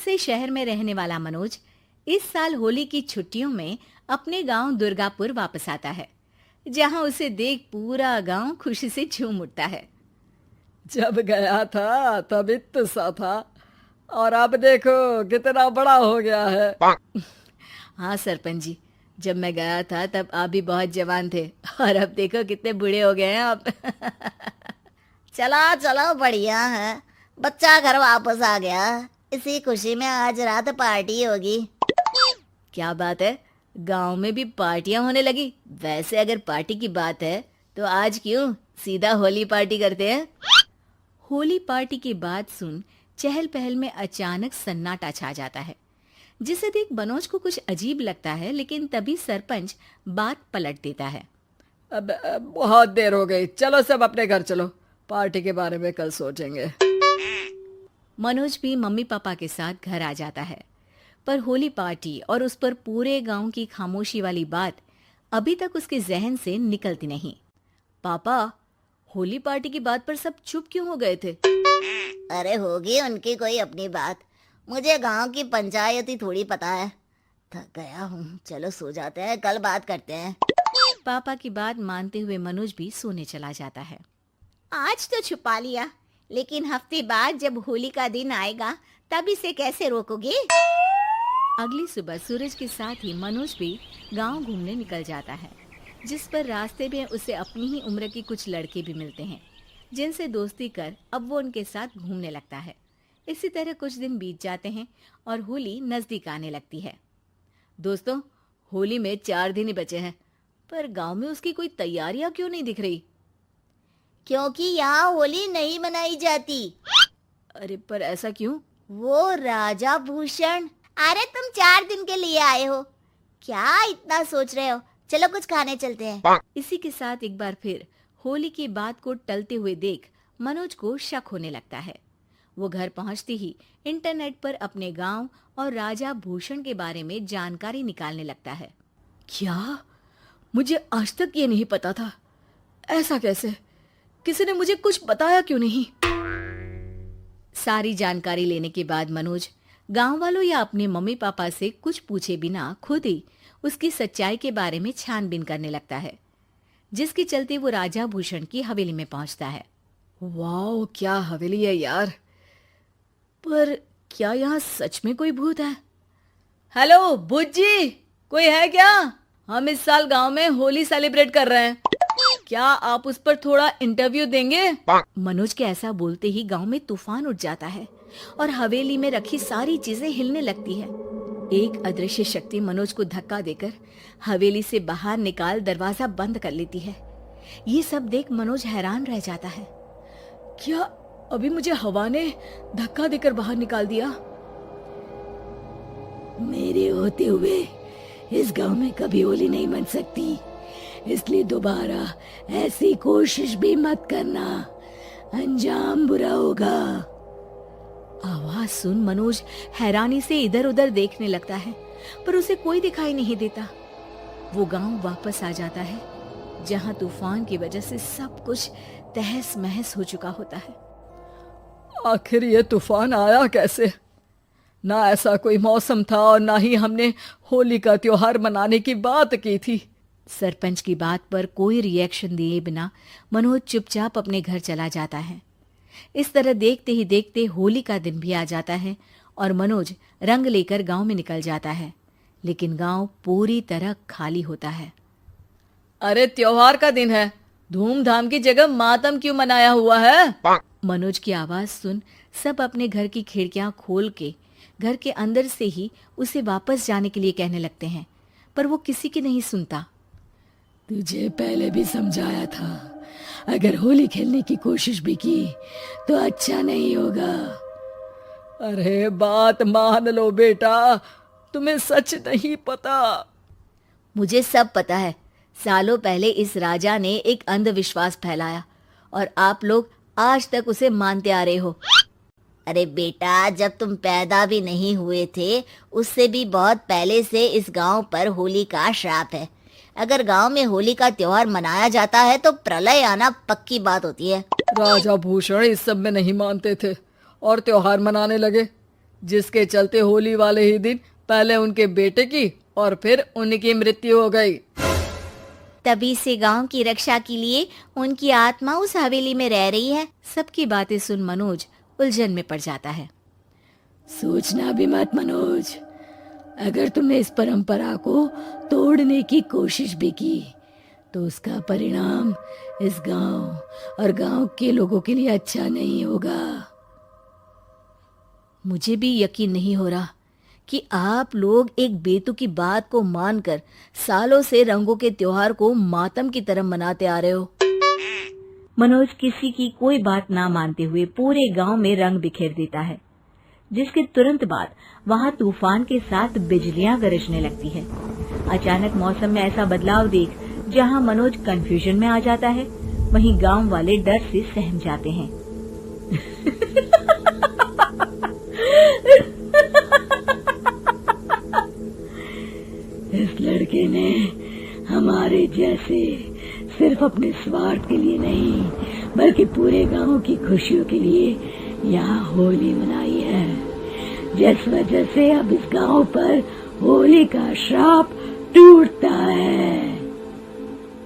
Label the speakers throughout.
Speaker 1: से शहर में रहने वाला मनोज इस साल होली की छुट्टियों में अपने गांव दुर्गापुर वापस आता है, जहां उसे देख पूरा गांव खुशी से झूम उठता है।
Speaker 2: जब गया था तब इतना सा था और अब देखो कितना बड़ा हो गया है।
Speaker 1: हाँ सरपंच जी, जब मैं गया था तब आप भी बहुत जवान थे और अब देखो कितने बूढ़े हो गए हैं आप।
Speaker 3: चला चलो बढ़िया है, बच्चा घर वापस आ गया। इसी खुशी में आज रात पार्टी होगी।
Speaker 1: क्या बात है, गांव में भी पार्टियां होने लगी। वैसे अगर पार्टी की बात है तो आज क्यों सीधा होली पार्टी करते हैं। होली पार्टी की बात सुन चहल पहल में अचानक सन्नाटा छा जाता है, जिसे देख मनोज को कुछ अजीब लगता है, लेकिन तभी सरपंच बात पलट देता है।
Speaker 2: अब बहुत देर हो गई, चलो सब अपने घर चलो, पार्टी के बारे में कल सोचेंगे।
Speaker 1: मनोज भी मम्मी पापा के साथ घर आ जाता है, पर होली पार्टी और उस पर पूरे गांव की खामोशी वाली बात अभी तक उसके जहन से निकलती नहीं। पापा, होली पार्टी की बात पर सब चुप क्यों हो गए थे?
Speaker 3: अरे होगी उनकी कोई अपनी बात, मुझे गांव की पंचायत ही थोड़ी पता है। थक गया हूँ, चलो सो जाते हैं, कल बात करते हैं।
Speaker 1: पापा की बात मानते हुए मनोज भी सोने चला जाता है।
Speaker 4: आज तो छुपा लिया, लेकिन हफ्ते बाद जब होली का दिन आएगा तब इसे कैसे रोकोगे?
Speaker 1: अगली सुबह सूरज के साथ ही मनोज भी गांव घूमने निकल जाता है, जिस पर रास्ते में उसे अपनी ही उम्र के कुछ लड़के भी मिलते हैं, जिनसे दोस्ती कर अब वो उनके साथ घूमने लगता है। इसी तरह कुछ दिन बीत जाते हैं और होली नजदीक आने लगती है। दोस्तों, होली में 4 दिन ही बचे हैं, पर गांव में उसकी कोई तैयारियां क्यों नहीं दिख रही?
Speaker 3: क्योंकि यहाँ होली नहीं मनाई जाती।
Speaker 1: अरे पर ऐसा क्यों?
Speaker 3: वो राजा भूषण। अरे तुम 4 दिन के लिए आए हो, क्या इतना सोच रहे हो? चलो कुछ खाने चलते हैं।
Speaker 1: इसी के साथ एक बार फिर होली की बात को टलते हुए देख मनोज को शक होने लगता है। वो घर पहुंचते ही इंटरनेट पर अपने गांव और राजा भूषण के बारे में जानकारी निकालने लगता है।
Speaker 2: क्या? मुझे आज तक ये नहीं पता था। ऐसा कैसे? किसी ने मुझे कुछ बताया क्यों नहीं?
Speaker 1: सारी जानकारी लेने के बाद मनोज गांव वालों या अपने मम्मी पापा से कुछ पूछे बिना खुद ही उसकी सच्चाई के बारे में छानबीन करने लगता है, जिसके चलते वो राजा भूषण की हवेली में पहुंचता है।
Speaker 2: वाह, क्या हवेली है यार! पर क्या यहाँ सच में कोई भूत है? हेलो भूत जी, कोई है क्या? हम इस साल गांव में होली सेलिब्रेट कर रहे हैं, क्या आप उस पर थोड़ा इंटरव्यू देंगे?
Speaker 1: मनोज के ऐसा बोलते ही गांव में तूफान उठ जाता है और हवेली में रखी सारी चीजें हिलने लगती है। एक अदृश्य शक्ति मनोज को धक्का देकर हवेली से बाहर निकाल दरवाजा बंद कर लेती है। ये सब देख मनोज हैरान रह जाता है।
Speaker 2: क्या अभी मुझे हवा ने धक्का देकर बाहर निकाल दिया?
Speaker 5: मेरे होते हुए इस गांव में कभी होली नहीं मन सकती, इसलिए दोबारा ऐसी कोशिश भी मत करना, अंजाम बुरा होगा।
Speaker 1: आवाज सुन मनोज हैरानी से इधर उधर देखने लगता है, पर उसे कोई दिखाई नहीं देता। वो गांव वापस आ जाता है, जहां तूफान की वजह से सब कुछ तहस महस हो चुका होता है।
Speaker 2: आखिर ये तूफान आया कैसे? ना ऐसा कोई मौसम था और ना ही हमने होली का त्योहार मनाने की बात की थी।
Speaker 1: सरपंच की बात पर कोई रिएक्शन दिए बिना मनोज चुपचाप अपने घर चला जाता है। इस तरह देखते ही देखते होली का दिन भी आ जाता है और मनोज रंग लेकर गांव में निकल जाता है, लेकिन गांव पूरी तरह खाली होता है।
Speaker 2: अरे त्योहार का दिन है, धूमधाम की जगह मातम क्यों मनाया हुआ है?
Speaker 1: मनोज की आवाज सुन सब अपने घर की खिड़कियां खोल के घर के अंदर से ही उसे वापस जाने के लिए कहने लगते हैं, पर वो किसी की नहीं सुनता।
Speaker 5: तुझे पहले भी समझाया था, अगर होली खेलने की कोशिश भी की तो अच्छा नहीं होगा।
Speaker 2: अरे बात मान लो बेटा, तुम्हें सच नहीं पता।
Speaker 1: मुझे सब पता है। सालों पहले इस राजा ने एक अंधविश्वास फैलाया और आप लोग आज तक उसे मानते आ रहे हो।
Speaker 3: अरे बेटा, जब तुम पैदा भी नहीं हुए थे उससे भी बहुत पहले से इस गांव पर होली का श्राप है। अगर गांव में होली का त्योहार मनाया जाता है तो प्रलय आना पक्की बात होती है।
Speaker 2: राजा भूषण इस सब में नहीं मानते थे और त्योहार मनाने लगे। जिसके चलते होली वाले ही दिन पहले उनके बेटे की और फिर उनकी मृत्यु हो गई।
Speaker 4: तभी से गांव की रक्षा के लिए उनकी आत्मा उस हवेली में रह रही है।
Speaker 1: सबकी बातें सुन मनोज उलझन में पड़ जाता है।
Speaker 5: सोचना भी मत मनोज, अगर तुमने इस परंपरा को तोड़ने की कोशिश भी की तो उसका परिणाम इस गांव और गांव के लोगों के लिए अच्छा नहीं होगा।
Speaker 1: मुझे भी यकीन नहीं हो रहा कि आप लोग एक बेतुकी बात को मानकर सालों से रंगों के त्योहार को मातम की तरह मनाते आ रहे हो। मनोज किसी की कोई बात ना मानते हुए पूरे गांव में रंग बिखेर देता है, जिसके तुरंत बाद वहां तूफान के साथ बिजलियां गरजने लगती है। अचानक मौसम में ऐसा बदलाव देख जहां मनोज कंफ्यूजन में आ जाता है, वहीं गांव वाले डर से सहम जाते हैं।
Speaker 5: इस लड़के ने हमारे जैसे सिर्फ अपने स्वार्थ के लिए नहीं बल्कि पूरे गांव की खुशियों के लिए यहाँ होली मनाई है, जिस वजह से अब इस गांव पर होली का श्राप टूटता है।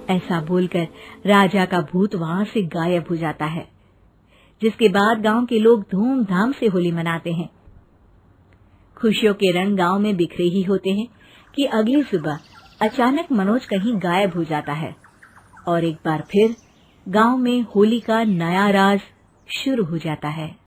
Speaker 1: ऐसा बोलकर राजा का भूत वहां से गायब हो जाता है, जिसके बाद गांव के लोग धूमधाम से होली मनाते हैं। खुशियों के रंग गांव में बिखरे ही होते हैं कि अगली सुबह अचानक मनोज कहीं गायब हो जाता है और एक बार फिर गांव में होली का नया राज शुरू हो जाता है।